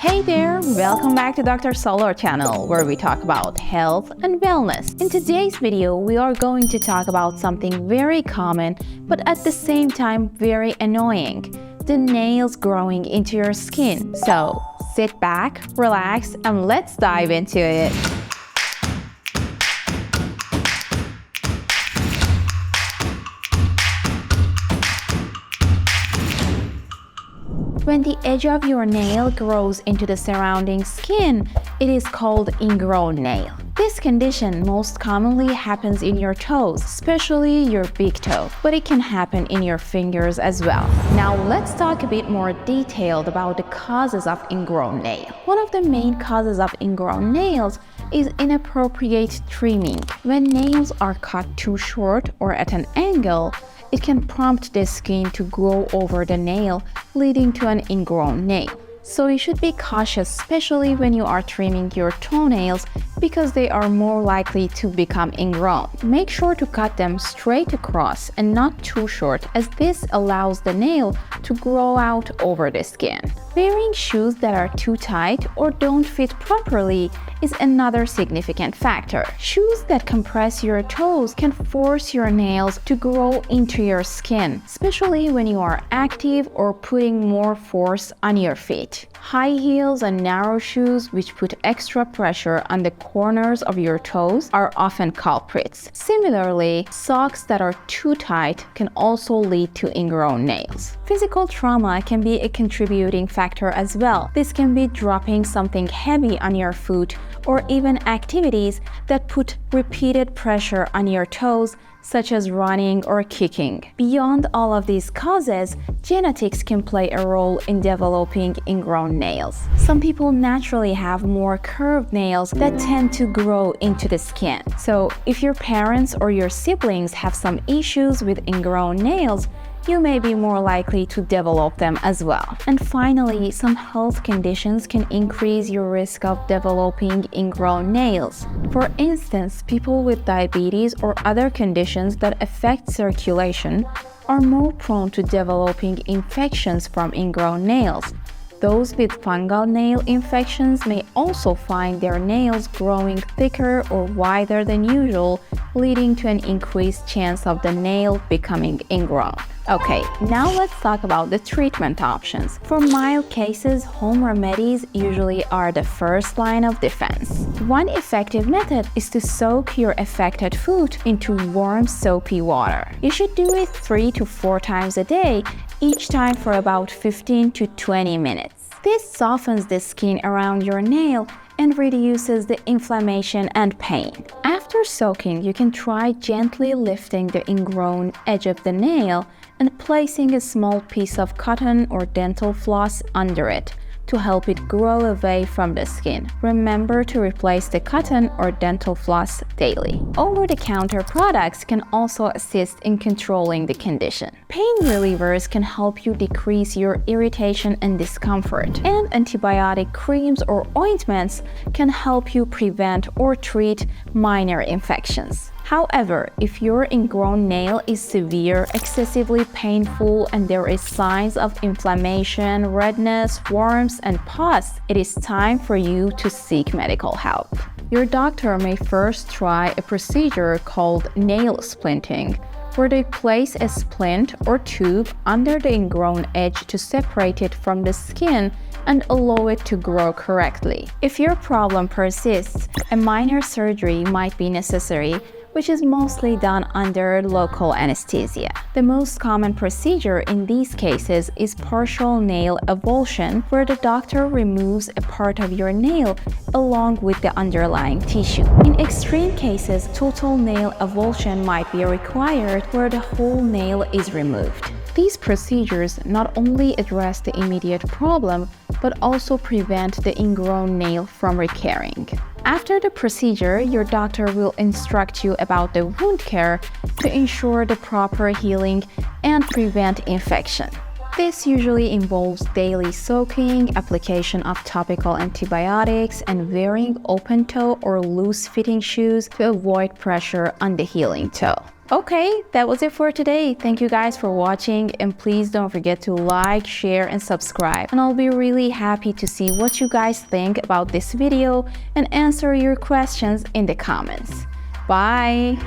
Hey there, welcome back to Dr. Solar channel where we talk about health and wellness. In today's video, we are going to talk about something very common but at the same time very annoying: the nails growing into your skin. So sit back, relax, and let's dive into it. When the edge of your nail grows into the surrounding skin, it is called ingrown nail. This condition most commonly happens in your toes, especially your big toe, but it can happen in your fingers as well. Now let's talk a bit more detailed about the causes of ingrown nail. One of the main causes of ingrown nails is inappropriate trimming. When nails are cut too short or at an angle, it can prompt the skin to grow over the nail, leading to an ingrown nail. So you should be cautious, especially when you are trimming your toenails, because they are more likely to become ingrown. Make sure to cut them straight across and not too short, as this allows the nail to grow out over the skin. Wearing shoes that are too tight or don't fit properly is another significant factor. Shoes that compress your toes can force your nails to grow into your skin, especially when you are active or putting more force on your feet. High heels and narrow shoes, which put extra pressure on the corners of your toes, are often culprits. Similarly, socks that are too tight can also lead to ingrown nails. Physical trauma can be a contributing factor as well. This can be dropping something heavy on your foot, or even activities that put repeated pressure on your toes, such as running or kicking. Beyond all of these causes, genetics can play a role in developing ingrown nails. Some people naturally have more curved nails that tend to grow into the skin. So if your parents or your siblings have some issues with ingrown nails, you may be more likely to develop them as well. And finally, some health conditions can increase your risk of developing ingrown nails. For instance, people with diabetes or other conditions that affect circulation are more prone to developing infections from ingrown nails. Those with fungal nail infections may also find their nails growing thicker or wider than usual, leading to an increased chance of the nail becoming ingrown. Okay, now let's talk about the treatment options. For mild cases, home remedies usually are the first line of defense. One effective method is to soak your affected foot into warm soapy water. You should do it 3 to 4 times a day, each time for about 15 to 20 minutes. This softens the skin around your nail and reduces the inflammation and pain. After soaking, you can try gently lifting the ingrown edge of the nail and placing a small piece of cotton or dental floss under it to help it grow away from the skin. Remember to replace the cotton or dental floss daily. Over-the-counter products can also assist in controlling the condition. Pain relievers can help you decrease your irritation and discomfort, and antibiotic creams or ointments can help you prevent or treat minor infections. However, if your ingrown nail is severe, excessively painful, and there is signs of inflammation, redness, worms, and pus, it is time for you to seek medical help. Your doctor may first try a procedure called nail splinting, where they place a splint or tube under the ingrown edge to separate it from the skin and allow it to grow correctly. If your problem persists, a minor surgery might be necessary, which is mostly done under local anesthesia. The most common procedure in these cases is partial nail avulsion, where the doctor removes a part of your nail along with the underlying tissue. In extreme cases, total nail avulsion might be required, where the whole nail is removed. These procedures not only address the immediate problem, but also prevent the ingrown nail from recurring. After the procedure, your doctor will instruct you about the wound care to ensure the proper healing and prevent infection. This usually involves daily soaking, application of topical antibiotics, and wearing open-toe or loose-fitting shoes to avoid pressure on the healing toe. Okay, that was it for today. Thank you guys for watching, and please don't forget to like, share, and subscribe. And I'll be really happy to see what you guys think about this video and answer your questions in the comments. Bye!